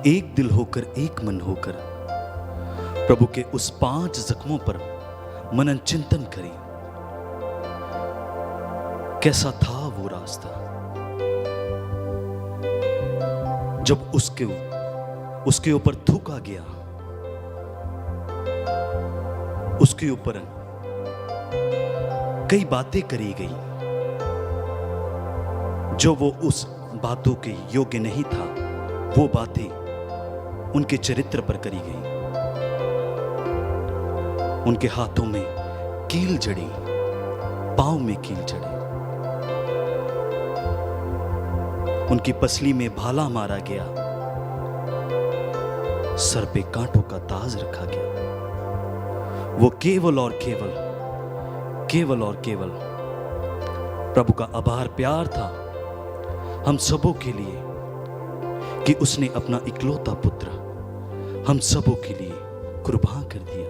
एक दिल होकर, एक मन होकर प्रभु के उस 5 जख्मों पर मनन चिंतन करें। कैसा था वो रास्ता जब उसके ऊपर थूका गया, उसके ऊपर कई बातें करी गई जो वो उस बातों के योग्य नहीं था। वो बातें उनके चरित्र पर करी गई। उनके हाथों में कील जड़ी, पांव में कील जड़ी, उनकी पसली में भाला मारा गया, सर पे कांटों का ताज रखा गया। वो केवल और केवल प्रभु का आभार प्यार था हम सबों के लिए कि उसने अपना इकलौता पुत्र हम सबों के लिए कुर्बान कर दिया।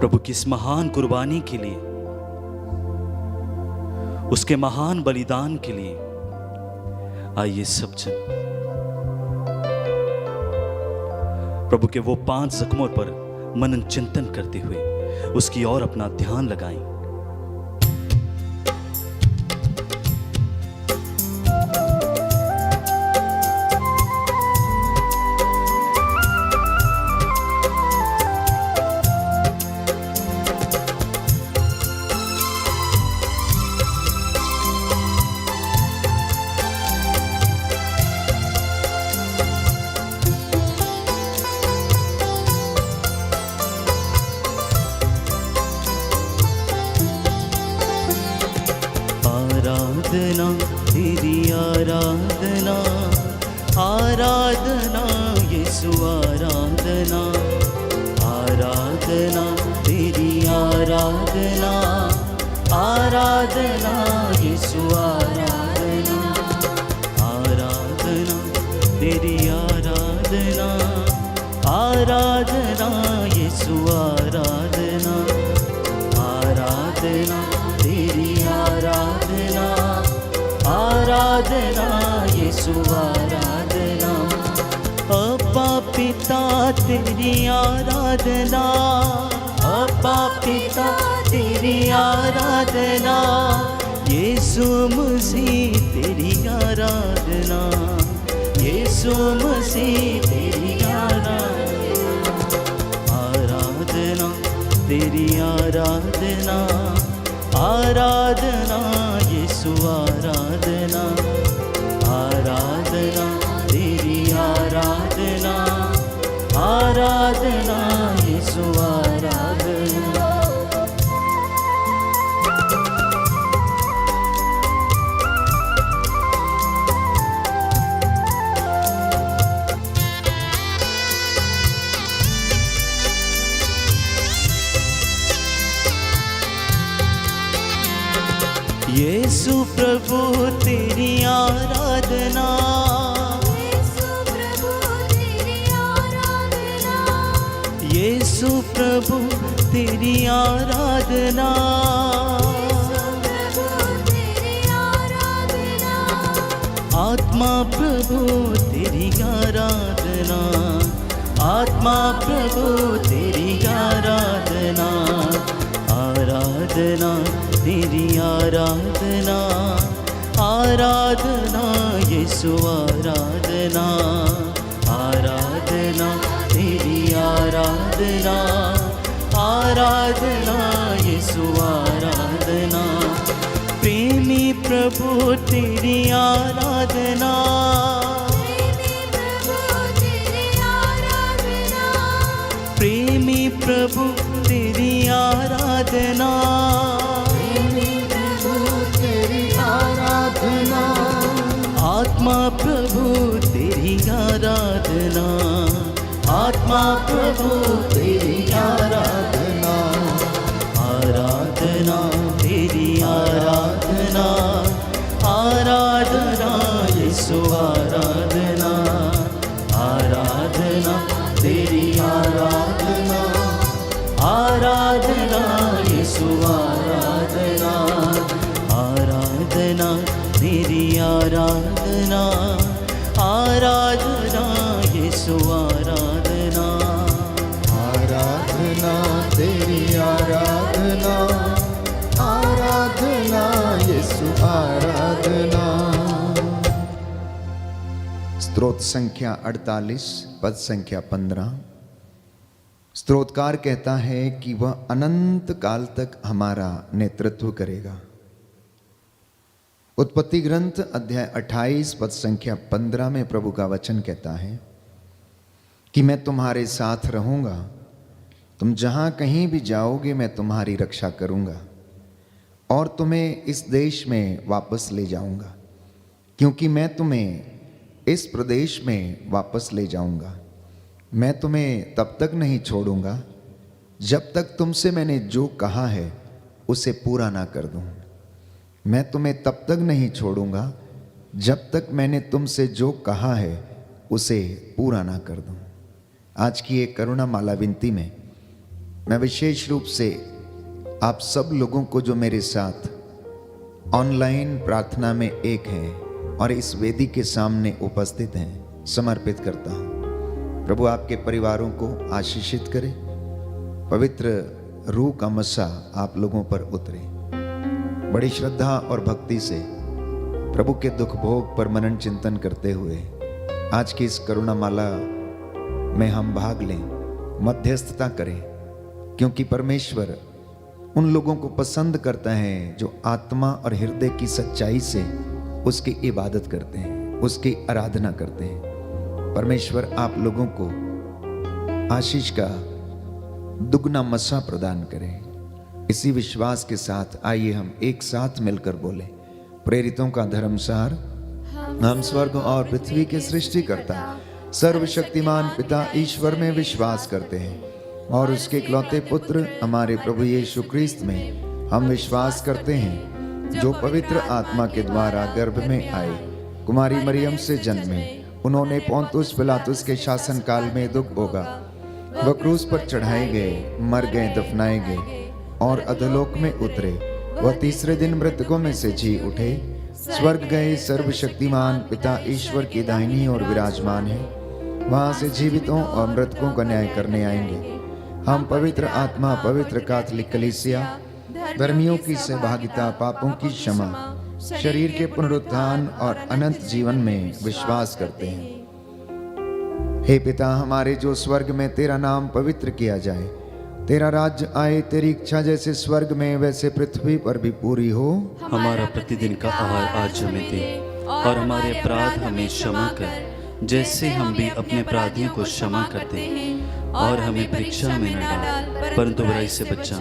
प्रभु की इस महान कुर्बानी के लिए, उसके महान बलिदान के लिए आइए सब जन प्रभु के वो 5 जख्मों पर मनन चिंतन करते हुए उसकी ओर अपना ध्यान लगाएं। आराधना तेरी आराधना, आराधना यीशु आराधना, आराधना तेरी आराधना, आराधना यीशु आराधना, आराधना तेरी आराधना, आराधना यीशु आराधना, आराधना तेरी आराधना, आराधना यीशु आराधना। अब्बा पिता तेरी आराधना, अब्बा पिता तेरी आराधना, यीशु मसीह तेरी आराधना, यीशु मसीह तेरी आराधना, आराधना तेरी आराधना, आराधना यीशु आराधना, आराधना तेरी आराधना, आराधना यीशु आराधना। यीशु प्रभु तेरी आराधना, यीशु प्रभु तेरी आराधना, यीशु प्रभु तेरी आराधना, यीशु प्रभु तेरी आराधना, आत्मा प्रभु तेरी आराधना, आत्मा प्रभु तेरी आराधना, आराधना तेरी आराधना, आराधना यीशु आराधना, आराधना तेरी आराधना, आराधना यीशु आराधना। प्रेमी प्रभु तेरी आराधना, प्रेमी प्रभु तेरी आराधना, प्रेमी प्रभु तेरी आराधना, आत्मा प्रभु तेरी आराधना, आत्मा प्रभु तेरी आराधना, आराधना तेरी आराधना, आराधना यीशु आराधना, आराधना तेरी आराधना, आराधना यीशु आराधना, आराधना तेरी आराधना, आराधना आराधना यीशु आराधना आराधना तेरी आराधना, आराधना यीशु आराधना। स्तोत्र संख्या 48 पद संख्या 15। स्तोत्रकार कहता है कि वह अनंत काल तक हमारा नेतृत्व करेगा। उत्पत्ति ग्रंथ अध्याय 28 पद संख्या 15 में प्रभु का वचन कहता है कि मैं तुम्हारे साथ रहूंगा, तुम जहां कहीं भी जाओगे मैं तुम्हारी रक्षा करूंगा और तुम्हें इस देश में वापस ले जाऊंगा, क्योंकि मैं तुम्हें इस प्रदेश में वापस ले जाऊंगा। मैं तुम्हें तब तक नहीं छोड़ूंगा जब तक तुमसे मैंने जो कहा है उसे पूरा ना कर दूं। मैं तुम्हें तब तक नहीं छोड़ूंगा जब तक मैंने तुमसे जो कहा है उसे पूरा ना कर दूं। आज की एक करुणा माला विनती में मैं विशेष रूप से आप सब लोगों को जो मेरे साथ ऑनलाइन प्रार्थना में एक हैं और इस वेदी के सामने उपस्थित हैं समर्पित करता हूं। प्रभु आपके परिवारों को आशीषित करे, पवित्र रूह का मसा आप लोगों पर उतरे। बड़ी श्रद्धा और भक्ति से प्रभु के दुख भोग पर मनन चिंतन करते हुए आज की इस करुणा माला में हम भाग लें, मध्यस्थता करें, क्योंकि परमेश्वर उन लोगों को पसंद करता है जो आत्मा और हृदय की सच्चाई से उसकी इबादत करते हैं, उसकी आराधना करते हैं। परमेश्वर आप लोगों को आशीष का दुगना मसा प्रदान करें। इसी विश्वास के साथ आइए हम एक साथ मिलकर बोले, प्रेरितों का धर्मसार। हम स्वर्ग और पृथ्वी के सृष्टिकर्ता सर्वशक्तिमान पिता ईश्वर में विश्वास करते हैं और उसके इकलौते पुत्र हमारे प्रभु यीशु ख्रीस्त में हम विश्वास करते हैं, जो पवित्र आत्मा के द्वारा गर्भ में आए, कुमारी मरियम से जन्मे, उन्होंने पोंतुस पिलातुस के शासन काल में दुख भोगा, वह क्रूस पर चढ़ाए गए, मर गए, दफनाए गए और अधोलोक में उतरे। वह तीसरे दिन मृतकों में से जी उठे, स्वर्ग गए, सर्वशक्तिमान पिता ईश्वर की दाहिनी ओर विराजमान है। वहां से जीवितों और मृतकों का न्याय करने आएंगे। हम पवित्र आत्मा, पवित्र कैथोलिक कलीसिया, धर्मियों की सहभागिता, पापों की क्षमा, शरीर के पुनरुत्थान और अनंत जीवन में विश्वास करते हैं। हे पिता हमारे जो स्वर्ग में, तेरा नाम पवित्र किया जाए, तेरा राज्य आए, तेरी इच्छा जैसे स्वर्ग में वैसे पृथ्वी पर भी पूरी हो। हमारा प्रतिदिन का आहार आज हमें दे और हमारे अपराध हमें क्षमा कर, जैसे हम भी अपने अपराधियों को क्षमा करते हैं, और हमें परीक्षा में न डाल परंतु बुराई से बचा।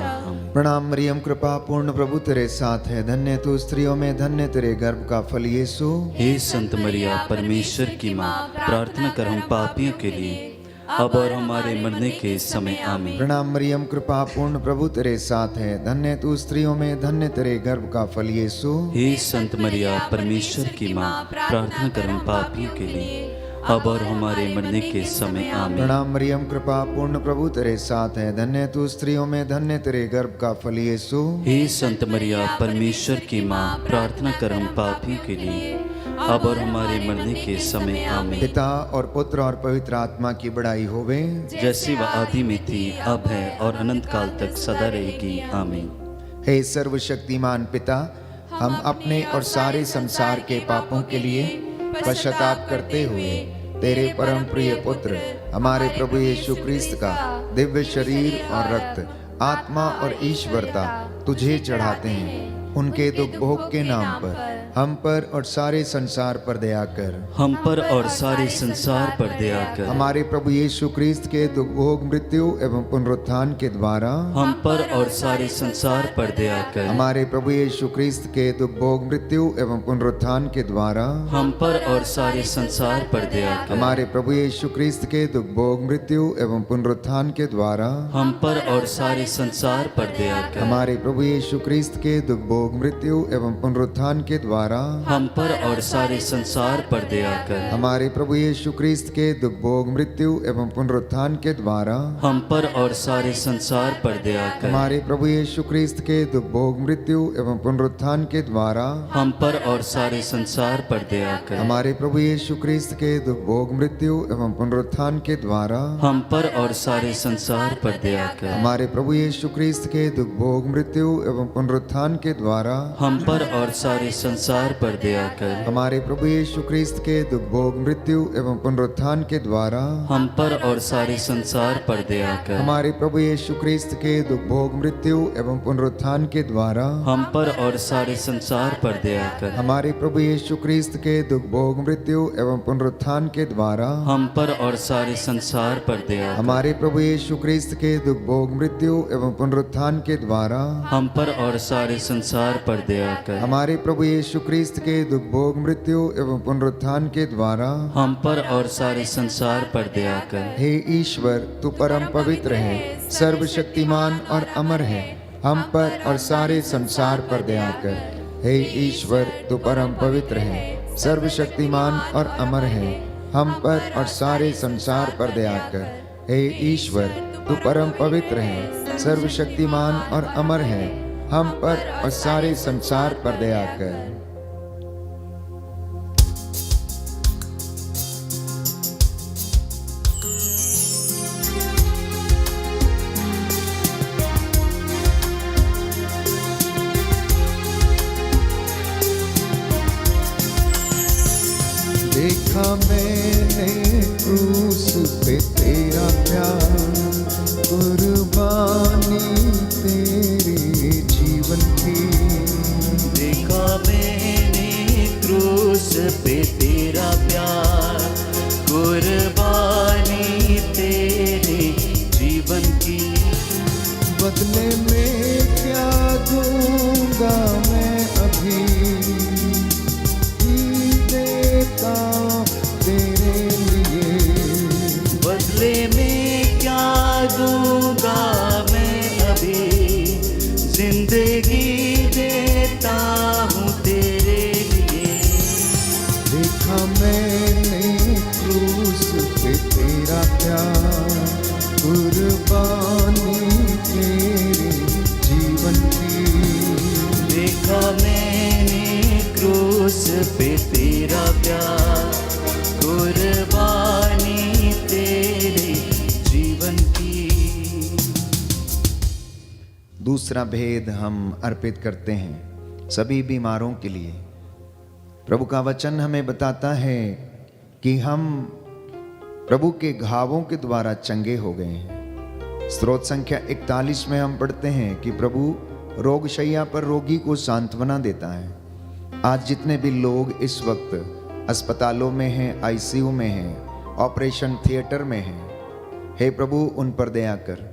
प्रणाम मरियम, कृपा पूर्ण प्रभु तेरे साथ है, धन्य तू स्त्रियों में, धन्य तेरे गर्भ का फल यीशु। हे संत मरिया परमेश्वर की माँ, प्रार्थना कर हम पापियों के लिए अब और हमारे मरने के समय आमीन। प्रणाम मरियम, कृपा पूर्ण प्रभु तेरे साथ है, धन्य तू स्त्रियों में, धन्य तेरे गर्भ का फल यीशु। हे संत मरिया परमेश्वर की माँ, प्रार्थना कर हम पापियों के लिए अब और हमारे मरने के समय आमीन। प्रणाम मरियम, कृपा पूर्ण प्रभु तेरे साथ है, धन्य तू स्त्रियों में, धन्य तेरे गर्भ का फल यीशु। हे संत मरिया परमेश्वर की माँ, प्रार्थना कर हम पापियों के लिए अब और हमारे मरने के समय आमीन। पिता और पुत्र और पवित्र आत्मा की बड़ाई होवे, जैसी वह आदि में थी, अब है और अनंत काल तक सदा रहेगी आमीन। हे सर्वशक्तिमान पिता, हम अपने और सारे संसार के पापों के लिए पश्चाताप करते हुए तेरे परम प्रिय पुत्र हमारे प्रभु यीशु ख्रीस्त का दिव्य शरीर और रक्त, आत्मा और ईश्वरता तुझे चढ़ाते हैं। उनके दुख भोग के नाम पर हम पर और सारे संसार पर दया कर। हम पर और सारे संसार पर दया कर। हमारे प्रभु यीशु ख्रीस्त के दुख भोग, मृत्यु एवं पुनरुत्थान के द्वारा हम पर और सारे संसार पर दया कर। हमारे प्रभु यीशु ख्रीस्त के दुख भोग, मृत्यु एवं पुनरुत्थान के द्वारा हम पर और सारे संसार पर दया कर। हमारे प्रभु यीशु ख्रीस्त के दुख भोग, मृत्यु एवं पुनरुत्थान के द्वारा हम पर और सारे संसार पर दया कर। हमारे प्रभु यीशु ख्रीस्त के दुख भोग, भोग मृत्यु एवं पुनरुत्थान के द्वारा हम पर और सारे संसार पर दया कर। हमारे प्रभु यीशु क्रिस्त के दुख भोग मृत्यु एवं पुनरुत्थान के द्वारा हम पर और सारे संसार पर दया कर। हमारे प्रभु यीशु क्रिस्त के दुख भोग मृत्यु एवं पुनरुत्थान के द्वारा हम पर और सारे संसार पर दया कर। हमारे प्रभु यीशु क्रिस्त के दुख भोग मृत्यु एवं पुनरुत्थान के द्वारा हम पर और सारे संसार पर दया कर। हमारे प्रभु यीशु क्रिस्त के दुख भोग मृत्यु एवं पुनरुत्थान के द्वारा हम पर और सारे संसार पर दया कर। हमारे प्रभु यीशु क्रिस्त के दुख भोग मृत्यु एवं पुनरुत्थान के द्वारा हम पर और सारे संसार पर दया कर। हमारे प्रभु यीशु क्रिस्त के दुख भोग मृत्यु एवं पुनरुत्थान के द्वारा हम पर और सारे संसार पर दया कर। हमारे प्रभु यीशु क्रिस्त के दुख भोग मृत्यु एवं पुनरुत्थान के द्वारा हम पर और सारे संसार पर दया कर। हमारे प्रभु यीशु क्रिस्त के दुख भोग मृत्यु एवं पुनरुत्थान के द्वारा हम पर और सारे संसार पर दया कर। हमारे प्रभु यीशु क्रिस्त के दुख भोग मृत्यु एवं पुनरुत्थान के द्वारा हम पर और सारे संसार पर दया कर। हे ईश्वर, तू परम पवित्र है, सर्वशक्तिमान और अमर है, हम पर और सारे संसार पर दया कर। हे ईश्वर, तू परम पवित्र है, सर्वशक्तिमान और अमर है, हम पर और सारे संसार पर दया कर। हे ईश्वर, तू परम पवित्र है, सर्वशक्तिमान और अमर है, हम पर और सारे संसार पर दया कर। देखा मैंने क्रूस पे तेरा प्यार, कुर्बानी तेरे जीवन की। देखा मैंने क्रूस पे तेरा प्यार, कुर्बानी तेरे जीवन की। बदले में क्या दूंगा मैं अभी, देता तेरे लिए। बदले में क्या दूंगा मैं अभी, जिंदगी देता हूँ तेरे लिए। देखा मैंने क्रूस पे तेरा प्यार, कुर्बानी तेरे जीवन की। देखा मैंने क्रूस पे तेरा प्यार, कुर्बानी तेरे जीवन की। दूसरा भेद हम अर्पित करते हैं सभी बीमारों के लिए। प्रभु का वचन हमें बताता है कि हम प्रभु के घावों के द्वारा चंगे हो गए हैं। स्रोत संख्या 41 में हम पढ़ते हैं कि प्रभु रोगशैया पर रोगी को सांत्वना देता है। आज जितने भी लोग इस वक्त अस्पतालों में हैं, आईसीयू में हैं, ऑपरेशन थिएटर में हैं, हे प्रभु उन पर दया कर।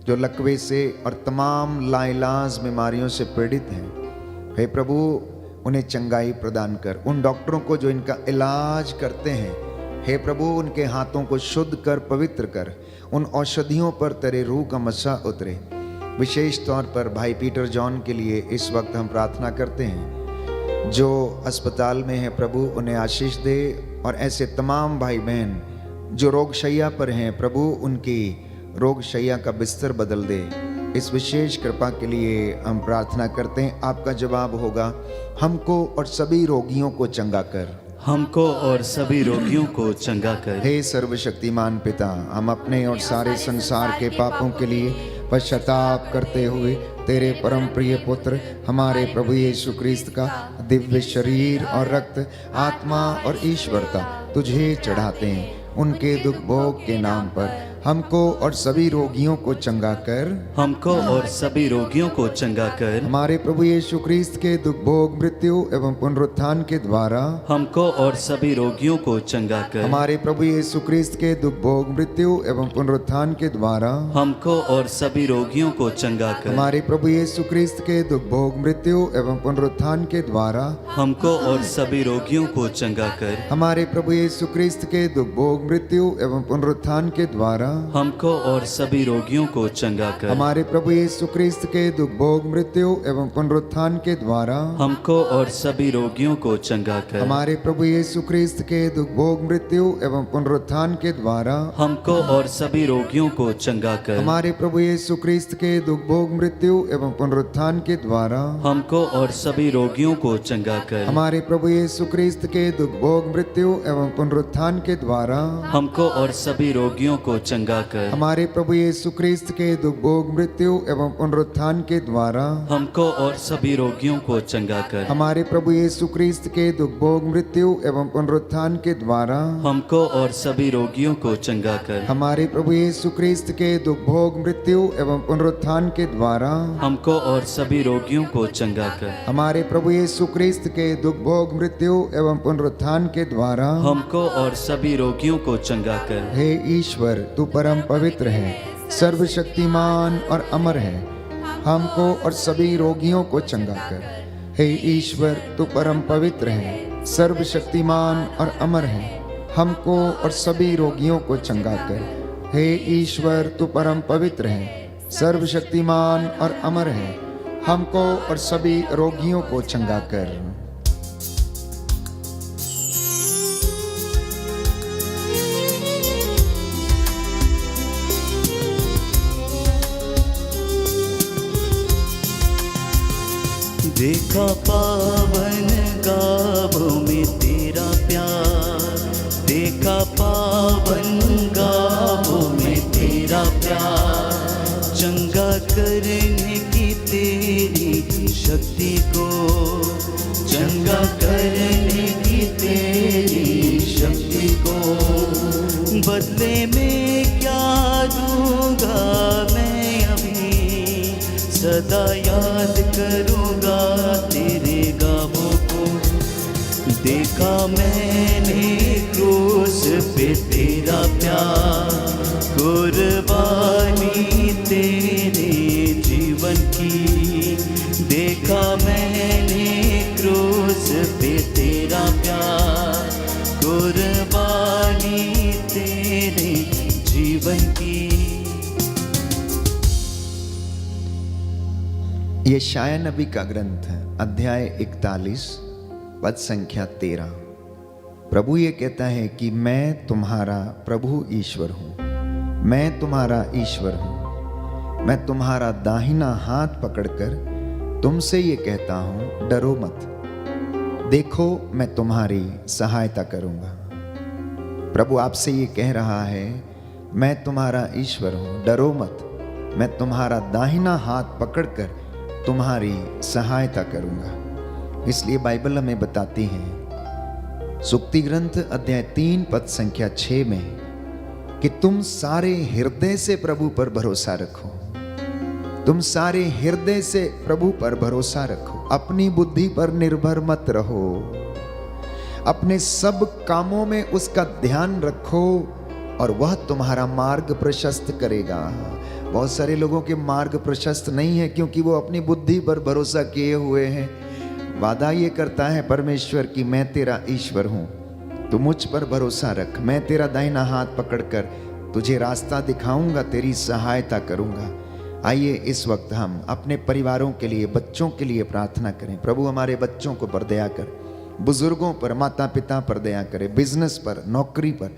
जो लकवे से और तमाम लाइलाज बीमारियों से पीड़ित हैं, हे प्रभु उन्हें चंगाई प्रदान कर। उन डॉक्टरों को जो इनका इलाज करते हैं, हे प्रभु उनके हाथों को शुद्ध कर, पवित्र कर। उन औषधियों पर तेरे रूह का मसा उतरे। विशेष तौर पर भाई पीटर जॉन के लिए इस वक्त हम प्रार्थना करते हैं, जो अस्पताल में है प्रभु उन्हें आशीष दे। और ऐसे तमाम भाई बहन जो रोगशैया पर हैं, प्रभु उनकी रोगशैया का बिस्तर बदल दे। इस विशेष कृपा के लिए हम प्रार्थना करते हैं। आपका जवाब होगा, हमको और सभी रोगियों को चंगा कर। हमको और सभी रोगियों को चंगा कर। हे सर्वशक्तिमान पिता, हम अपने और सारे संसार के पापों के लिए पश्चाताप करते हुए तेरे परम प्रिय पुत्र हमारे प्रभु यीशु क्रिस्त का दिव्य शरीर और रक्त, आत्मा और ईश्वरता तुझे चढ़ाते हैं। उनके दुख भोग के नाम पर हमको और सभी रोगियों को चंगा कर। हमको और सभी रोगियों को चंगा कर। हमारे प्रभु यीशु क्रिस्त के दुख भोग मृत्यु एवं पुनरुत्थान के द्वारा हमको और सभी रोगियों को चंगा कर। हमारे प्रभु यीशु क्रिस्त के दुख भोग मृत्यु एवं पुनरुत्थान के द्वारा हमको और सभी रोगियों को चंगा कर। हमारे प्रभु यीशु क्रिस्त के दुख भोग मृत्यु एवं पुनरुत्थान के द्वारा हमको और सभी रोगियों को चंगा कर। हमारे प्रभु यीशु क्रिस्त के दुख भोग मृत्यु एवं पुनरुत्थान के द्वारा हमको और सभी रोगियों को चंगा कर। हमारे प्रभु यीशु क्रिस्त के दुख भोग मृत्यु एवं पुनरुत्थान के द्वारा हमको और सभी रोगियों को चंगा कर। हमारे प्रभु यीशु क्रिस्त के दुख भोग मृत्यु एवं पुनरुत्थान के द्वारा हमको और सभी रोगियों को चंगा कर। हमारे प्रभु यीशु क्रिस्त के दुख भोग मृत्यु एवं पुनरुत्थान के द्वारा हमको और सभी रोगियों को चंगा कर। हमारे प्रभु यीशु क्रिस्त के दुख भोग मृत्यु एवं पुनरुत्थान के द्वारा हमको और सभी रोगियों को चंगा कर। हमारे प्रभु यीशु क्रिस्त के दुख भोग मृत्यु एवं पुनरुत्थान के द्वारा हमको और सभी रोगियों को चंगा कर। हमारे प्रभु यीशु क्रिस्त के दुख भोग मृत्यु एवं पुनरुत्थान के द्वारा हमको और सभी रोगियों को चंगा कर। हमारे प्रभु यीशु क्रिस्त के दुख भोग मृत्यु एवं पुनरुत्थान के द्वारा हमको और सभी रोगियों को चंगा कर। हमारे प्रभु यीशु क्रिस्त के दुख भोग मृत्यु एवं पुनरुत्थान के द्वारा हमको और सभी रोगियों को चंगा कर। हे ईश्वर, तू परम पवित्र है, सर्वशक्तिमान और अमर है, हमको और सभी रोगियों को चंगा कर। हे ईश्वर, तू परम पवित्र है, सर्वशक्तिमान और अमर है, हमको और सभी रोगियों को चंगा कर। हे ईश्वर, तू परम पवित्र है, सर्वशक्तिमान और अमर है, हमको और सभी रोगियों को चंगा कर। देखा पावन गावों में तेरा प्यार, देखा पावन गावों में तेरा प्यार, चंगा करने की तेरी शक्ति को, चंगा करने की तेरी शक्ति को, बदले में क्या दूंगा मैं अभी, सदा याद करूँगा तेरे गावों को। देखा मैंने क्रूस पे तेरा प्यार, कुर्बानी तेरे जीवन की। देखा मैंने क्रूस पे तेरा प्यार, कुर्बानी तेरे जीवन की। यशाया नबी का ग्रंथ है, अध्याय 41 पद संख्या 13। प्रभु ये कहता है कि मैं तुम्हारा प्रभु ईश्वर हूँ, मैं तुम्हारा ईश्वर हूँ, मैं तुम्हारा दाहिना हाथ पकड़कर तुमसे ये कहता हूँ, डरो मत, देखो मैं तुम्हारी सहायता करूँगा। प्रभु आपसे ये कह रहा है, मैं तुम्हारा ईश्वर हूँ, डरो मत, मैं तुम्हारा दाहिना हाथ पकड़कर तुम्हारी सहायता करूंगा। इसलिए बाइबल हमें बताती है सुक्ति ग्रंथ अध्याय 3 पद संख्या 6 में कि तुम सारे हृदय से प्रभु पर भरोसा रखो, तुम सारे हृदय से प्रभु पर भरोसा रखो, अपनी बुद्धि पर निर्भर मत रहो, अपने सब कामों में उसका ध्यान रखो और वह तुम्हारा मार्ग प्रशस्त करेगा। बहुत सारे लोगों के मार्ग प्रशस्त नहीं है क्योंकि वो अपनी बुद्धि पर भरोसा किए हुए हैं। वादा ये करता है परमेश्वर कि मैं तेरा ईश्वर हूँ, तू मुझ पर भरोसा रख, मैं तेरा दाहिना हाथ पकड़कर तुझे रास्ता दिखाऊंगा, तेरी सहायता करूंगा। आइए इस वक्त हम अपने परिवारों के लिए, बच्चों के लिए प्रार्थना करें। प्रभु हमारे बच्चों को पर दया कर, बुजुर्गों पर, माता पिता पर दया करे, बिजनेस पर, नौकरी पर,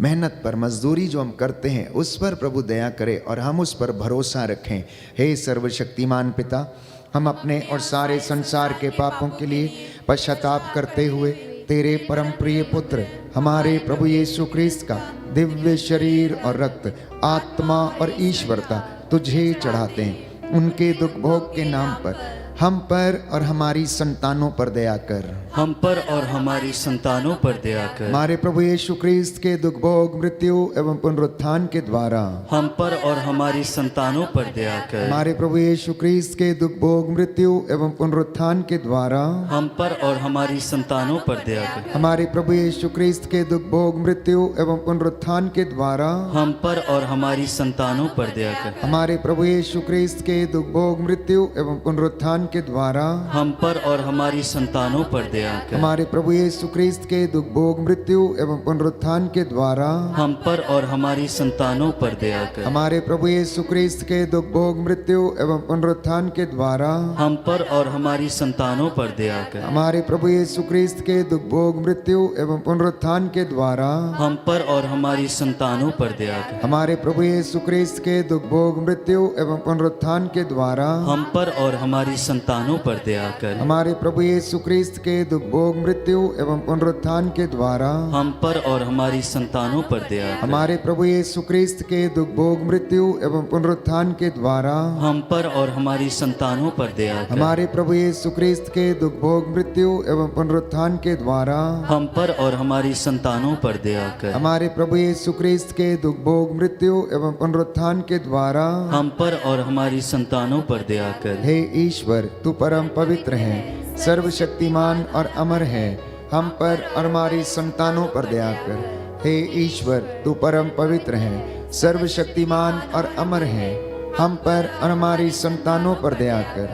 मेहनत पर, मजदूरी जो हम करते हैं उस पर प्रभु दया करे और हम उस पर भरोसा रखें। हे सर्वशक्तिमान पिता, हम अपने और सारे संसार के पापों के लिए पश्चाताप करते हुए तेरे परम प्रिय पुत्र हमारे प्रभु यीशु क्रिस्त का दिव्य शरीर और रक्त, आत्मा और ईश्वरता तुझे चढ़ाते हैं। उनके दुख भोग के नाम पर हम पर और हमारी संतानों पर दया कर, हम पर और हमारी संतानों पर दया कर। हमारे प्रभु यीशु क्रिस्त के दुख भोग मृत्यु एवं पुनरुत्थान के द्वारा हम पर और हमारी संतानों पर दया कर। हमारे प्रभु यीशु क्रिस्त के दुख भोग मृत्यु एवं पुनरुत्थान के द्वारा हम पर और हमारी संतानों पर दया कर। हमारे प्रभु यीशु क्रिस्त के दुख भोग मृत्यु एवं पुनरुत्थान के द्वारा हम पर और हमारी संतानों पर दया कर। हमारे प्रभु यीशु क्रिस्त के दुख भोग मृत्यु एवं पुनरुत्थान के द्वारा हम पर और हमारी संतानों पर दया दया कर। हमारे प्रभु यीशु क्रिस्त के दुख भोग मृत्यु एवं पुनरुत्थान के द्वारा हम पर और हमारी संतानों पर दया कर। हमारे प्रभु यीशु क्रिस्त के दुख भोग मृत्यु एवं पुनरुत्थान के द्वारा हम पर और हमारी संतानों पर दया कर। हमारे प्रभु यीशु क्रिस्त के दुख भोग मृत्यु एवं पुनरुत्थान के द्वारा हम पर और हमारी संतानों पर दया कर। हमारे प्रभु यीशु क्रिस्त के दुख भोग मृत्यु एवं पुनरुत्थान के द्वारा हम पर और हमारी संतानों पर दया कर। हमारे प्रभु यीशु क्रिस्त के दुख भोग मृत्यु एवं पुनरुत्थान के द्वारा हम पर और हमारी संतानों पर दया कर। हमारे प्रभु यीशु क्रिस्त के दुख भोग मृत्यु एवं पुनरुत्थान के द्वारा हम पर और हमारी संतानों पर दया कर। हमारे प्रभु यीशु क्रिस्त के दुख भोग मृत्यु एवं पुनरुत्थान के द्वारा हम पर और हमारी संतानों पर दया कर। हमारे प्रभु यीशु क्रिस्त के दुख भोग मृत्यु एवं पुनरुत्थान के द्वारा हम पर और हमारी संतानों पर दया कर। हे ईश्वर, तू परम पवित्र है, सर्वशक्तिमान और अमर है, हम पर और हमारी संतानों पर दया कर। हे ईश्वर, तू परम पवित्र है, सर्वशक्तिमान और अमर है, हम पर और हमारी संतानों पर दया कर।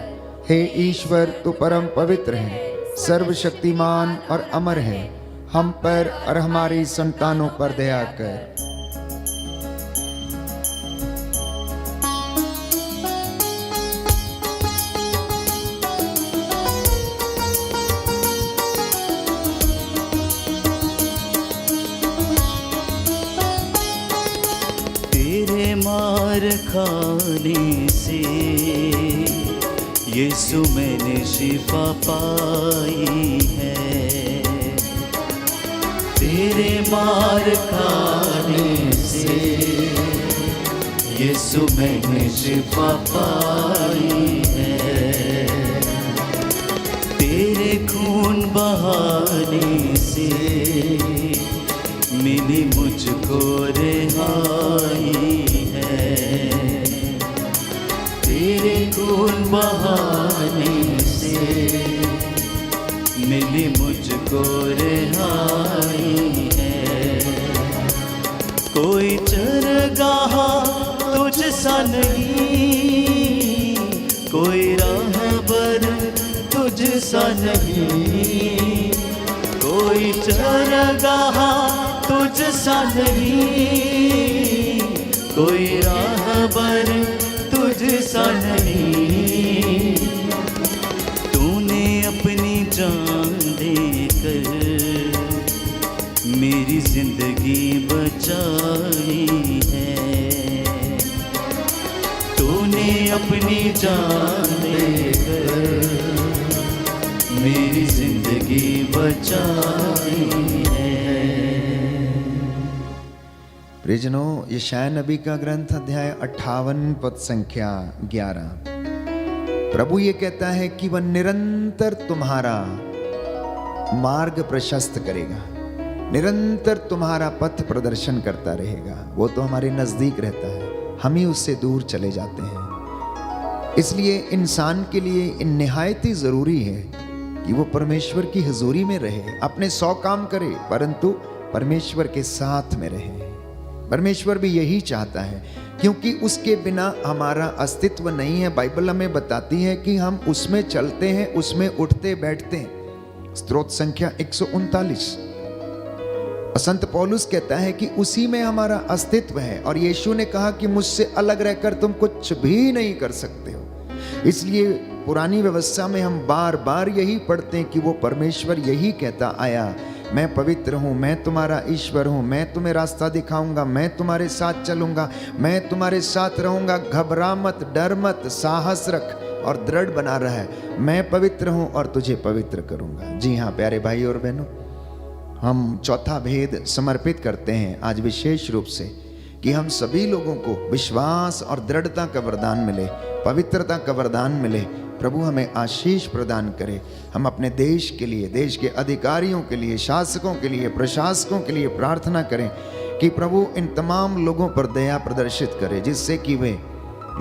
हे ईश्वर, तू परम पवित्र है, सर्वशक्तिमान और अमर है, हम पर और हमारी संतानों पर दया कर। तेरे मार खाने से यीशु मैंने शिफा पाई है। तेरे मार खाने से यीशु मैंने शिफा पाई है। तेरे खून बहाने से मिली मुझको रिहाई है। तेरे खून बहाने से मिली मुझको रिहाई है। कोई चरगाह तुझ सा नहीं, कोई राहबर तुझ सा नहीं, कोई चरगाह तुझ सा नहीं, कोई राहबर तुझ सा नहीं। तूने अपनी जान देकर मेरी जिंदगी बचाई है। तूने अपनी जान देकर मेरी जिंदगी बचाई है। प्रियजनों, यशायाह नबी का ग्रंथ अध्याय 58 पद संख्या 11। प्रभु ये कहता है कि वह निरंतर तुम्हारा मार्ग प्रशस्त करेगा, निरंतर तुम्हारा पथ प्रदर्शन करता रहेगा। वो तो हमारे नजदीक रहता है, हम ही उससे दूर चले जाते हैं। इसलिए इंसान के ये निहायत ही जरूरी है कि वो परमेश्वर की हुजूरी में रहे, अपने 100 काम करे परंतु परमेश्वर के साथ में रहे। परमेश्वर भी यही चाहता है, क्योंकि उसके बिना हमारा अस्तित्व नहीं है। बाइबल हमें बताती है कि हम उसमें चलते हैं, उसमें उठते बैठते हैं। स्तोत्र संख्या 139। संत पौलुस कहता है कि उसी में हमारा अस्तित्व है, और यीशु ने कहा कि मुझसे अलग रहकर तुम कुछ भी नहीं कर सकते हो। इसलिए पुरानी व्यवस्था में हम बार बार यही पढ़ते हैं कि वो परमेश्वर यही कहता आया, मैं पवित्र हूँ, मैं तुम्हारा ईश्वर हूँ, मैं तुम्हें रास्ता दिखाऊंगा, मैं तुम्हारे साथ चलूंगा, मैं तुम्हारे साथ रहूंगा, घबरा मत, डर मत, साहस रख और दृढ़ बना रहा है। मैं पवित्र हूँ और तुझे पवित्र करूंगा। जी हाँ प्यारे भाई और बहनों, हम चौथा भेद समर्पित करते हैं आज विशेष रूप से, कि हम सभी लोगों को विश्वास और दृढ़ता का वरदान मिले, पवित्रता का वरदान मिले। प्रभु हमें आशीष प्रदान करे। हम अपने देश के लिए, देश के अधिकारियों के लिए, शासकों के लिए, प्रशासकों के लिए प्रार्थना करें कि प्रभु इन तमाम लोगों पर दया प्रदर्शित करे, जिससे कि वे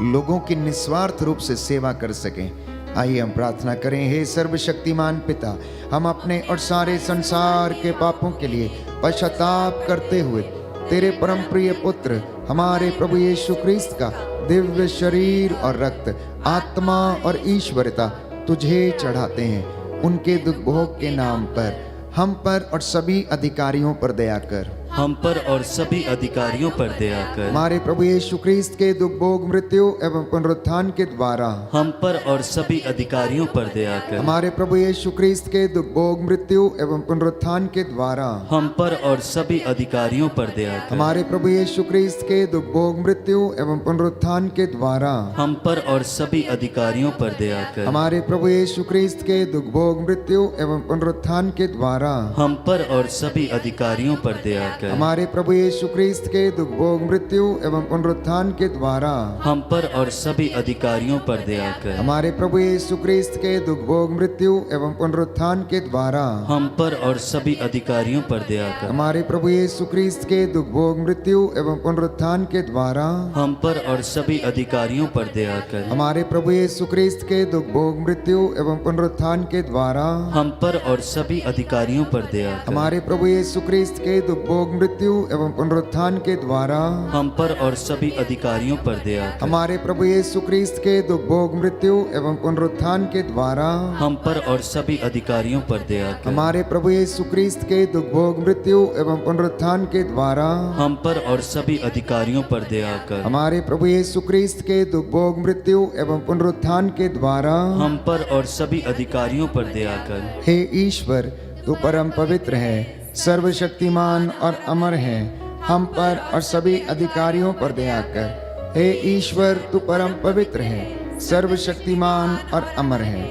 लोगों की निस्वार्थ रूप से सेवा कर सकें। आइए हम प्रार्थना करें। हे सर्वशक्तिमान पिता, हम अपने और सारे संसार के पापों के लिए पश्चाताप करते हुए तेरे परम प्रिय पुत्र हमारे प्रभु यीशु क्रिस्त का दिव्य शरीर और रक्त, आत्मा और ईश्वरता तुझे चढ़ाते हैं। उनके दुख भोग के नाम पर हम पर और सभी अधिकारियों पर दया कर। हम पर और सभी अधिकारियों पर दया कर। हमारे प्रभु यीशु ख्रीस्त के दुख भोग मृत्यु एवं पुनरुत्थान के द्वारा हम पर और सभी अधिकारियों पर दया कर। हमारे प्रभु यीशु ख्रीस्त के दुख भोग मृत्यु एवं पुनरुत्थान के द्वारा हम पर और सभी अधिकारियों पर दया कर। हमारे प्रभु यीशु ख्रीस्त के दुख भोग मृत्यु एवं पुनरुत्थान के द्वारा हम पर और सभी अधिकारियों पर दया कर। हमारे प्रभु यीशु ख्रीस्त के दुख भोग मृत्यु एवं पुनरुत्थान के द्वारा हम पर और सभी अधिकारियों पर दया कर। हमारे प्रभु यीशु ख्रीस्त के दुख भोग मृत्यु एवं पुनरुत्थान के द्वारा हम पर और सभी अधिकारियों पर दया कर। हमारे प्रभु यीशु ख्रीस्त के दुख भोग मृत्यु एवं पुनरुत्थान के द्वारा हम पर और सभी अधिकारियों पर दया कर। हमारे प्रभु यीशु ख्रीस्त के दुख भोग मृत्यु एवं पुनरुत्थान के द्वारा हम पर और सभी अधिकारियों पर दया कर। हमारे प्रभु यीशु ख्रीस्त के दुख भोग मृत्यु एवं पुनरुत्थान के द्वारा हम पर और सभी अधिकारियों पर दया कर। हमारे प्रभु यीशु ख्रीस्त के दुख भोग मृत्यु एवं पुनरुत्थान के द्वारा हम पर और सभी अधिकारियों पर दया कर। हमारे प्रभु यीशु ख्रीस्त के दुख भोग मृत्यु एवं पुनरुत्थान के द्वारा हम पर और सभी अधिकारियों पर दया कर। हमारे प्रभु यीशु ख्रीस्त के दुख भोग मृत्यु एवं पुनरुत्थान के द्वारा हम पर और सभी अधिकारियों पर दया कर। हमारे प्रभु यीशु ख्रीस्त के दुख भोग मृत्यु एवं पुनरुत्थान के द्वारा हम पर और सभी अधिकारियों पर दया कर। हे ईश्वर, तू परम पवित्र है, सर्वशक्तिमान और अमर है, हम पर और सभी अधिकारियों पर दया कर। हे ईश्वर, तू परम पवित्र है, सर्वशक्तिमान और अमर है,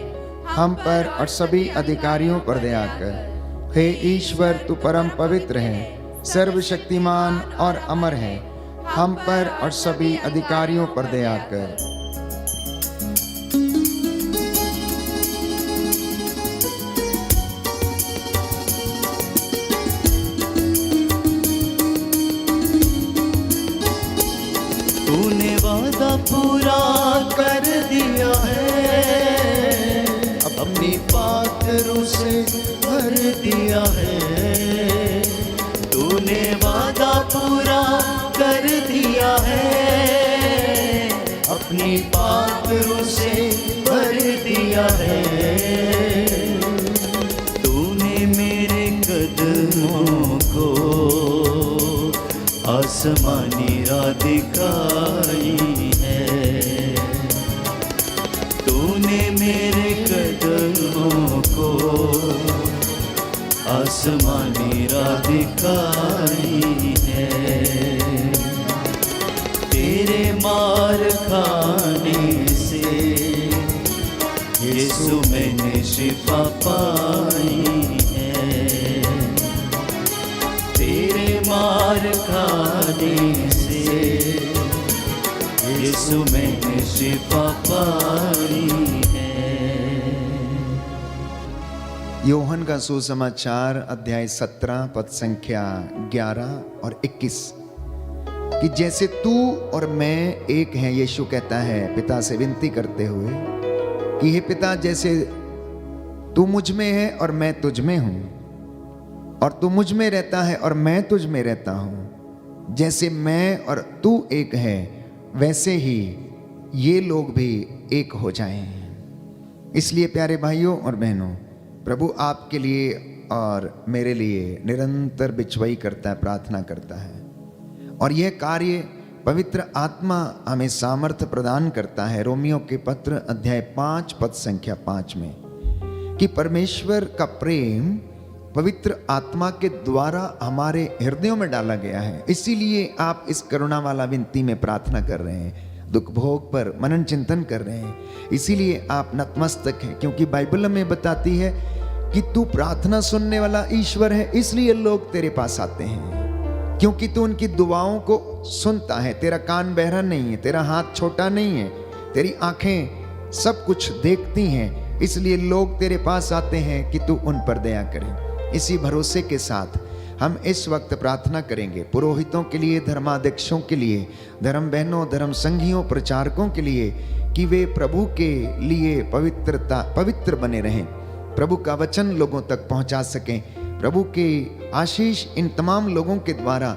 हम पर और सभी अधिकारियों पर दया कर। हे ईश्वर, तू परम पवित्र है, सर्वशक्तिमान और अमर है, हम पर और सभी अधिकारियों पर दया कर। तूने वादा पूरा कर दिया है, अपनी पात्रों से भर दिया है। तूने वादा पूरा कर दिया है, अपनी पात्रों से भर दिया है। तूने मेरे कदमों को आसमानी राह दिखाई है। तूने मेरे कदमों को आसमानी राह दिखाई है। तेरे मार खाने से यीशु मैंने शिफा पाई है। तेरे मार खाने से यीशु मैंने शिफा पाई है। योहन का सुसमाचार अध्याय 17 पद संख्या 11 और 21 कि जैसे तू और मैं एक हैं, यीशु कहता है पिता से विनती करते हुए कि हे पिता, जैसे तू मुझ में है और मैं तुझ में हूं, और तू मुझ में रहता है और मैं तुझ में रहता हूं, जैसे मैं और तू एक है, वैसे ही ये लोग भी एक हो जाएं। इसलिए प्यारे भाइयों और बहनों, प्रभु आपके लिए और मेरे लिए निरंतर बिचवाई करता है, प्रार्थना करता है, और यह कार्य पवित्र आत्मा हमें सामर्थ्य प्रदान करता है। रोमियो के पत्र अध्याय 5 पद संख्या 5 में कि परमेश्वर का प्रेम पवित्र आत्मा के द्वारा हमारे हृदयों में डाला गया है। इसीलिए आप इस करुणा वाला विनती में प्रार्थना कर रहे हैं, दुख भोग पर मनन चिंतन कर रहे हैं, इसीलिए आप नतमस्तक हैं, क्योंकि बाइबल हमें बताती है कि तू प्रार्थना सुनने वाला ईश्वर है, इसलिए लोग तेरे पास आते हैं, क्योंकि तू उनकी दुआओं को सुनता है। तेरा कान बहरा नहीं है, तेरा हाथ छोटा नहीं है, तेरी आंखें सब कुछ देखती हैं, इसलिए लोग तेरे पास आते हैं कि तू उन पर दया करे। इसी भरोसे के साथ हम इस वक्त प्रार्थना करेंगे पुरोहितों के लिए, धर्माध्यक्षों के लिए, धर्म बहनों, धर्म संघियों, प्रचारकों के लिए, कि वे प्रभु के लिए पवित्र बने रहें, प्रभु का वचन लोगों तक पहुंचा सकें, प्रभु के आशीष इन तमाम लोगों के द्वारा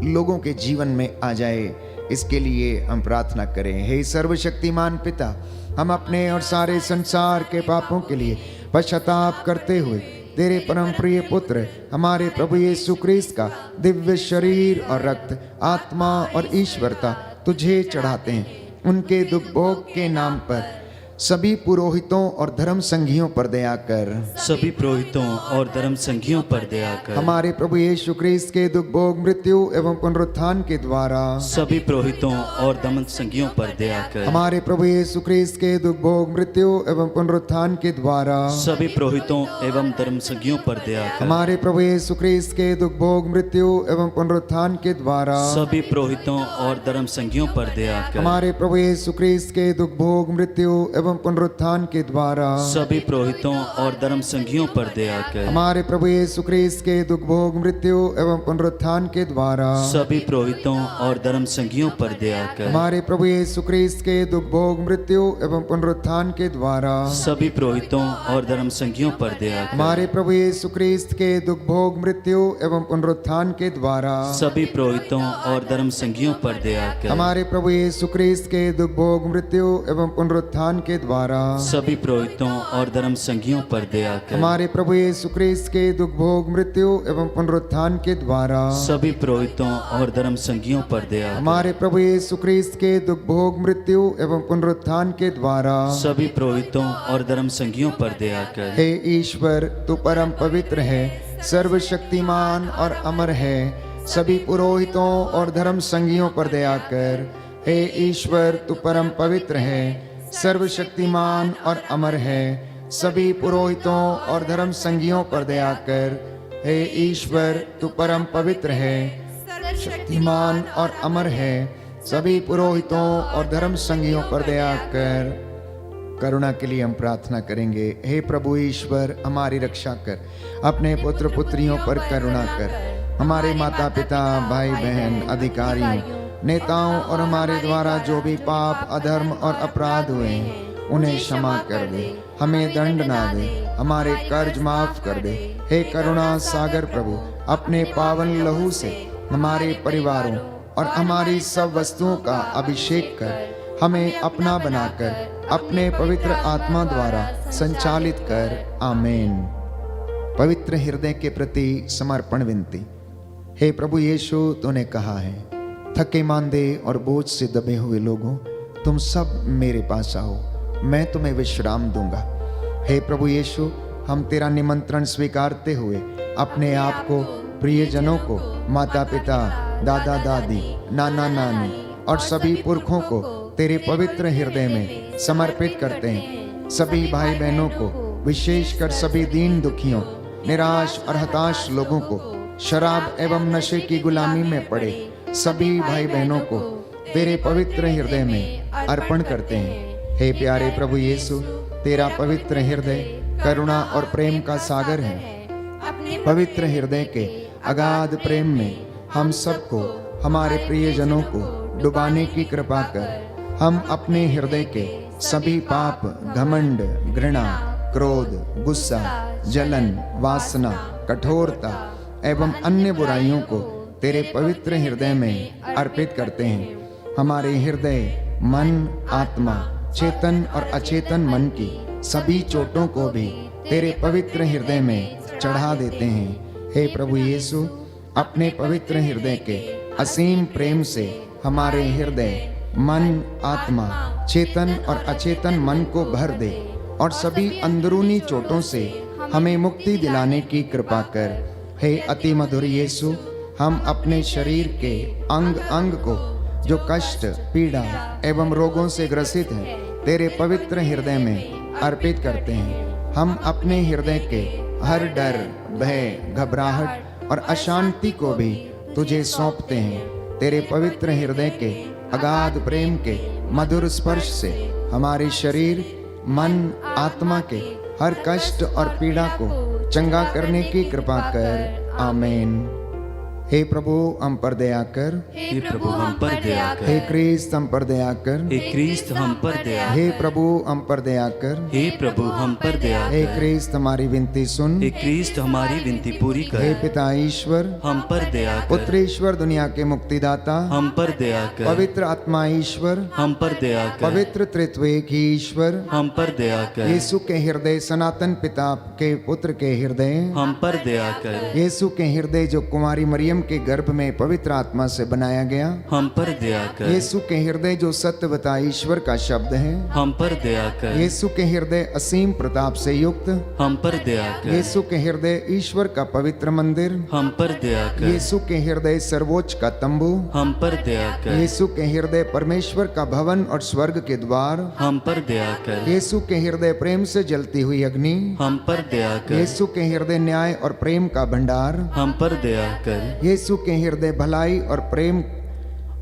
लोगों के जीवन में आ जाए। इसके लिए हम प्रार्थना करें। हे सर्वशक्तिमान पिता, हम अपने और सारे संसार के पापों के लिए पश्चाताप करते हुए तेरे परम प्रिय पुत्र हमारे प्रभु यीशु क्रिस्त का दिव्य शरीर और रक्त, आत्मा और ईश्वरता तुझे चढ़ाते हैं। उनके दुख भोग के नाम पर सभी पुरोहितों और धर्म संघियों पर दया कर। सभी पुरोहितों और धर्म संघियों पर दया कर। हमारे प्रभु यीशु क्रिस्त के दुख भोग, मृत्यु एवं पुनरुत्थान के द्वारा सभी पुरोहितों और धर्म संघियों पर दया कर। हमारे प्रभु यीशु क्रिस्त के दुख भोग, मृत्यु एवं पुनरुत्थान के द्वारा सभी पुरोहितों एवं धर्म संघियों पर दया कर। हमारे प्रभु यीशु क्रिस्त के दुख भोग, मृत्यु एवं पुनरुत्थान के द्वारा सभी पुरोहितों और धर्म संघियों पर दया कर। हमारे प्रभु यीशु क्रिस्त के दुख भोग, मृत्यु एवं पुनरुत्थान के द्वारा सभी पुरोहितों और धर्म संघियों पर दया कर। हमारे प्रभु यीशु क्रिस्त के दुख भोग, मृत्यु एवं पुनरुत्थान के द्वारा सभी पुरोहितों और धर्म संघियों पर दया कर। हमारे प्रभु यीशु क्रिस्त के दुख भोग, मृत्यु एवं पुनरुत्थान के द्वारा सभी पुरोहितों और धर्म संघियों पर दया कर। हमारे प्रभु यीशु क्रिस्त के दुख भोग, मृत्यु एवं पुनरुत्थान के द्वारा सभी पुरोहितों और धर्म संघियों पर दया कर। हमारे प्रभु यीशु क्रिस्त के दुख भोग, मृत्यु एवं पुनरुत्थान के द्वारा सभी पुरोहितों और धर्म संघियों पर दया कर। हमारे प्रभु यीशु क्रिस्त के दुख भोग, मृत्यु एवं पुनरुत्थान के द्वारा सभी पुरोहितों और धर्म संघियों पर दया कर। हमारे प्रभु यीशु क्रिस्त के दुख भोग, मृत्यु एवं पुनरुत्थान के द्वारा सभी पुरोहितों और धर्म संघियों पर दया कर। हे ईश्वर, तू परम पवित्र है, सर्वशक्तिमान और अमर है। सभी पुरोहितों और धर्म संघियों पर दया कर। हे ईश्वर, तू परम पवित्र है, सर्वशक्तिमान और अमर है। सभी पुरोहितों और धर्म संघियों पर दया कर। हे ईश्वर, तू परम पवित्र है, शक्तिमान और अमर है। सभी पुरोहितों और धर्म संघियों पर दया कर। करुणा के लिए हम प्रार्थना करेंगे। हे प्रभु ईश्वर, हमारी रक्षा कर, अपने पुत्र पुत्रियों पर करुणा कर। हमारे माता पिता, भाई बहन, अधिकारियों, नेताओं और हमारे द्वारा जो भी पाप, अधर्म और अपराध हुए हैं उन्हें क्षमा कर दे, हमें दंड ना दे, हमारे कर्ज माफ कर दे। हे करुणा सागर प्रभु, अपने पावन लहू से हमारे परिवारों और हमारी सब वस्तुओं का अभिषेक कर, हमें अपना बनाकर अपने पवित्र आत्मा द्वारा संचालित कर। आमीन। पवित्र हृदय के प्रति समर्पण विनती। हे प्रभु यीशु, तूने कहा है, थके मांदे और बोझ से दबे हुए लोगों, तुम सब मेरे पास आओ, मैं तुम्हें विश्राम दूंगा। हे प्रभु यीशु, हम तेरा निमंत्रण स्वीकारते हुए अपने आप को, प्रियजनों को, माता पिता, दादा दादी, नाना नानी और सभी पुरखों को तेरे पवित्र हृदय में समर्पित करते हैं। सभी भाई बहनों को, विशेषकर सभी दीन दुखियों, निराश और हताश लोगों को, शराब एवं नशे की गुलामी में पड़े सभी भाई बहनों को तेरे पवित्र हृदय में अर्पण करते हैं। हे प्यारे प्रभु यीशु, तेरा पवित्र हृदय करुणा और प्रेम का सागर है। पवित्र हृदय के अगाध प्रेम में हम सबको, हमारे प्रियजनों को डुबाने की कृपा कर। हम अपने हृदय के सभी पाप, घमंड, घृणा, क्रोध, गुस्सा, जलन, वासना, कठोरता एवं अन्य बुराइयों को तेरे पवित्र हृदय में अर्पित करते हैं। हमारे हृदय, मन, आत्मा, चेतन और अचेतन मन की सभी चोटों को भी तेरे पवित्र हृदय में चढ़ा देते हैं। हे प्रभु यीशु, अपने पवित्र हृदय के असीम प्रेम से हमारे हृदय, मन, आत्मा, चेतन और अचेतन मन को भर दे और सभी अंदरूनी चोटों से हमें मुक्ति दिलाने की कृपा कर। हे अति मधुर यीशु, हम अपने शरीर के अंग अंग को जो कष्ट, पीड़ा एवं रोगों से ग्रसित है तेरे पवित्र हृदय में अर्पित करते हैं। हम अपने हृदय के हर डर, भय, घबराहट और अशांति को भी तुझे सौंपते हैं। तेरे पवित्र हृदय के अगाध प्रेम के मधुर स्पर्श से हमारे शरीर, मन, आत्मा के हर कष्ट और पीड़ा को चंगा करने की कृपा कर। आमीन। हे प्रभु हम पर दया कर, हे प्रभु हम पर दया हे कर, क्रिस्त हम पर दया कर, हे क्रिस्त हम पर दया हे कर, प्रभु हम पर दया कर, हे प्रभु हम पर दया हे कर, क्रिस्त हमारी विनती सुन, हे क्रिस्त हमारी विनती पूरी हे कर, पिता ईश्वर, हम पर दया कर, पुत्र ईश्वर दुनिया के मुक्तिदाता, हम पर दया कर, पवित्र आत्मा ईश्वर, हम पर दया कर, पवित्र त्रित्व एक ही ईश्वर, हम पर दया कर, यीशु के हृदय सनातन पिता के पुत्र के हृदय, हम पर दया कर, यीशु के हृदय जो कुमारी मरियम के गर्भ में पवित्र आत्मा से बनाया गया, हम पर दया कर, यीशु के हृदय जो सत्यवता ईश्वर का शब्द है, हम पर दया कर, यीशु के हृदय असीम प्रताप से युक्त, हम पर दया कर, यीशु के हृदय ईश्वर का पवित्र मंदिर, हम पर दया कर, यीशु के हृदय सर्वोच्च का तंबू, हम पर दया कर, यीशु के हृदय परमेश्वर का भवन और स्वर्ग के द्वार, हम पर दया कर, यीशु के हृदय प्रेम से जलती हुई अग्नि, हम पर दया कर, यीशु के हृदय न्याय और प्रेम का भंडार, हम पर दया कर, यीशु के हृदय भलाई और प्रेम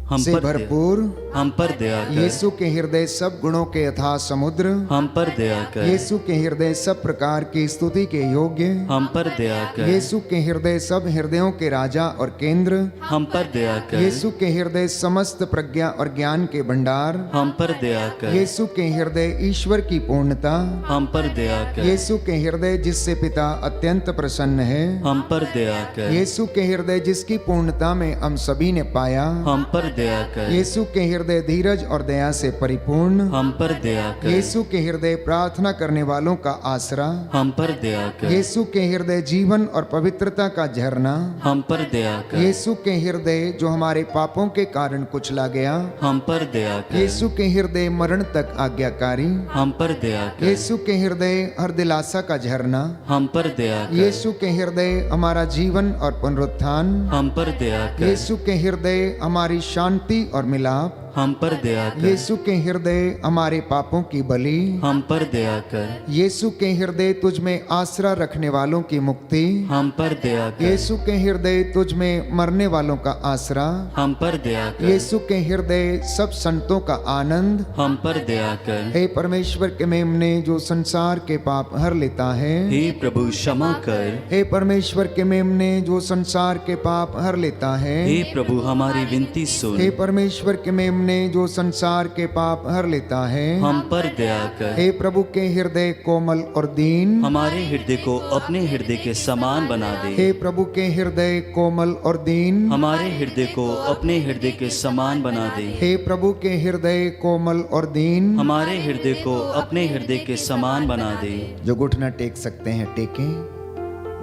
हम से पर दया, भरपूर, हम पर दया कर, यीशु के हृदय सब गुणों के अथाह समुद्र, हम पर दया कर, यीशु के हृदय सब प्रकार की स्तुति के योग्य, हम पर दया कर, यीशु के हृदय सब हृदयों के राजा और केंद्र, हम पर दया कर, यीशु के हृदय समस्त प्रज्ञा और ज्ञान के भंडार, हम पर दया कर, यीशु के हृदय ईश्वर की पूर्णता, हम पर दया कर, यीशु के हृदय जिससे पिता अत्यंत प्रसन्न है, हम पर दया कर, यीशु के हृदय जिसकी पूर्णता में हम सभी ने पाया, हम पर दया कर, यीशु के हृदय धीरज और दया से परिपूर्ण, हम पर दया कर, यीशु के हृदय प्रार्थना करने वालों का आसरा, हम पर दया कर, यीशु के हृदय जीवन और पवित्रता का झरना, हम पर दया कर, यीशु के हृदय जो हमारे पापों के कारण कुचला गया, हम पर दया कर, यीशु के हृदय मरण तक आज्ञाकारी, हम पर दया कर, यीशु के हृदय हर दिलासा का झरना, हम पर दया कर, यीशु के हृदय हमारा जीवन और पुनरुत्थान, हम पर दया कर, यीशु के हृदय हमारी शांति और मिलाप, हम पर दया कर, यीशु के हृदय हमारे पापों की बलि, हम पर दया कर, यीशु के हृदय तुझ में आसरा रखने वालों की मुक्ति, हम पर दया कर, यीशु के हृदय तुझ में मरने वालों का आसरा, हम पर दया कर, यीशु के हृदय सब संतों का आनंद, हम पर दया कर, हे परमेश्वर के मेमने जो संसार के पाप हर लेता है, हे प्रभु क्षमा कर, हे परमेश्वर के मेमने जो संसार के पाप हर लेता है, हे प्रभु हमारी विनती सुन, हे परमेश्वर के मेमने जो संसार के पाप हर लेता है, हम पर दया कर, हे प्रभु के हृदय कोमल और दीन, हमारे हृदय को अपने हृदय के समान बना दे, हे प्रभु के हृदय कोमल और दीन, हमारे हृदय को अपने हृदय के समान बना दे, हे प्रभु के हृदय कोमल और दीन, हमारे हृदय को अपने हृदय के समान बना दे। जो घुटना टेक सकते हैं टेकें,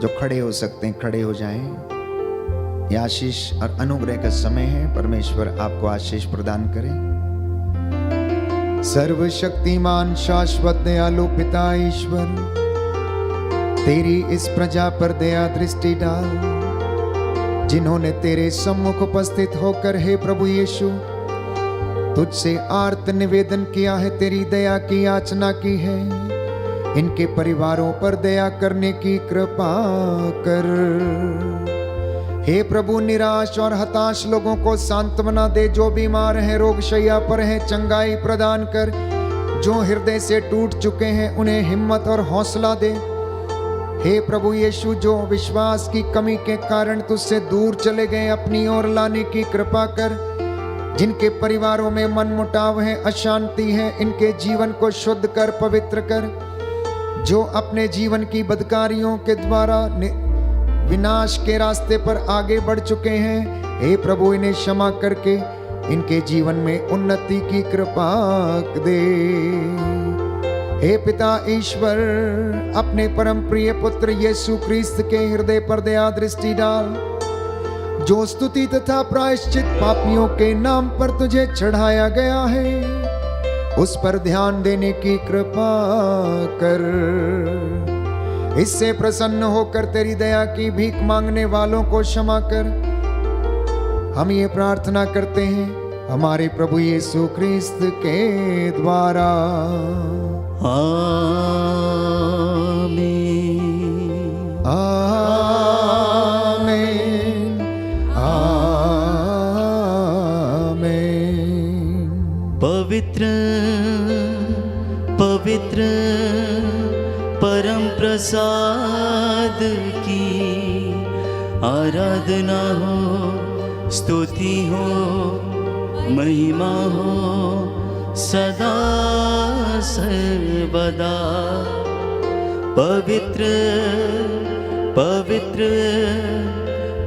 जो खड़े हो सकते हैं खड़े हो जाएं। यह आशीष और अनुग्रह का समय है, परमेश्वर आपको आशीष प्रदान करे। सर्वशक्तिमान शाश्वत दयालु पिता ईश्वर, तेरी इस प्रजा पर दया दृष्टि डाल, जिन्होंने तेरे सम्मुख उपस्थित होकर हे प्रभु यीशु तुझसे आर्त निवेदन किया है, तेरी दया की याचना की है। इनके परिवारों पर दया करने की कृपा कर। हे प्रभु निराश और हताश लोगों को सांत्वना दे, जो बीमार हैं रोग शैया पर हैं चंगाई प्रदान कर, जो हृदय से टूट चुके हैं उन्हें हिम्मत और हौसला दे। हे प्रभु यीशु जो विश्वास की कमी के कारण तुझसे दूर चले गए अपनी ओर लाने की कृपा कर। जिनके परिवारों में मनमुटाव है अशांति है, इनके जीवन को शुद्ध कर पवित्र कर। जो अपने जीवन की बदकारियों के द्वारा विनाश के रास्ते पर आगे बढ़ चुके हैं, हे प्रभु इन्हें क्षमा करके इनके जीवन में उन्नति की कृपा दे। हे पिता ईश्वर अपने परम प्रिय पुत्र यीशु क्रिस्त के हृदय पर दया दृष्टि डाल, जो स्तुति तथा प्रायश्चित पापियों के नाम पर तुझे चढ़ाया गया है, उस पर ध्यान देने की कृपा कर। इससे प्रसन्न होकर तेरी दया की भीख मांगने वालों को क्षमा कर। हम ये प्रार्थना करते हैं हमारे प्रभु यीशु क्रिस्त के द्वारा। आमीन। आमीन। आमीन। पवित्र पवित्र परम प्रसाद की आराधना हो स्तुति हो महिमा हो सदा सर्वदा। पवित्र पवित्र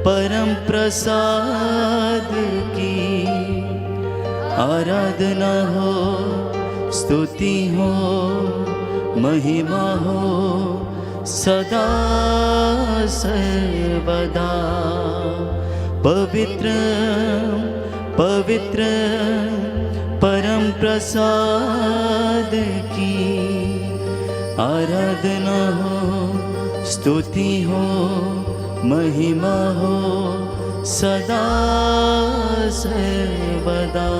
परम प्रसाद की आराधना हो, स्तुति हो महिमा हो सदा सर्वदा। पवित्र पवित्र परम प्रसाद की आराधना हो, स्तुति हो महिमा हो सदा सर्वदा।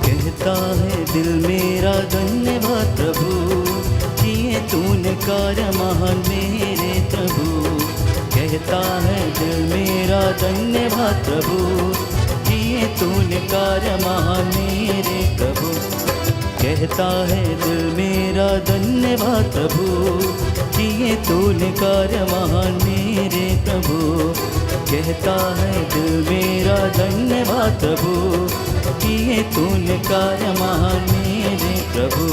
कहता है दिल मेरा धन्यवाद प्रभु, किए तूने कार्य महान मेरे प्रभु। कहता है दिल मेरा धन्यवाद प्रभु, किए तूने कार्य महान मेरे प्रभु। कहता है दिल मेरा धन्यवाद प्रभु, किए तूने कार्य महान मेरे प्रभु। कहता है दिल मेरा धन्यवाद प्रभु, किए तूने कार्य महान मेरे प्रभु।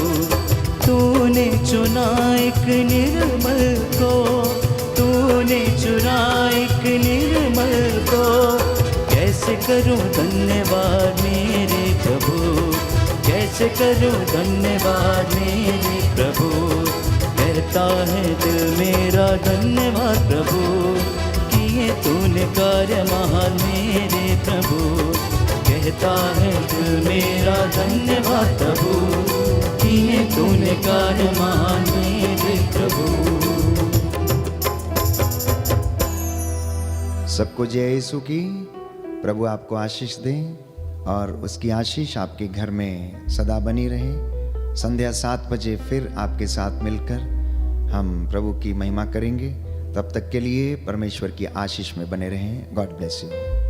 तूने चुना एक निर्मल को, तूने चुना एक निर्मल को, कैसे करूं धन्यवाद मेरे प्रभु, कैसे करूं धन्यवाद मेरे प्रभु। कहता है दिल मेरा धन्यवाद प्रभु, किए तूने कार्य महान मेरे प्रभु। कहता है दिल मेरा धन्यवाद प्रभु, किए तूने कार्य महान मेरे प्रभु। सबको जय यीशु की। प्रभु आपको आशीष दे और उसकी आशीष आपके घर में सदा बनी रहे। संध्या 7 बजे फिर आपके साथ मिलकर हम प्रभु की महिमा करेंगे। तब तक के लिए परमेश्वर की आशीष में बने रहें। God bless you.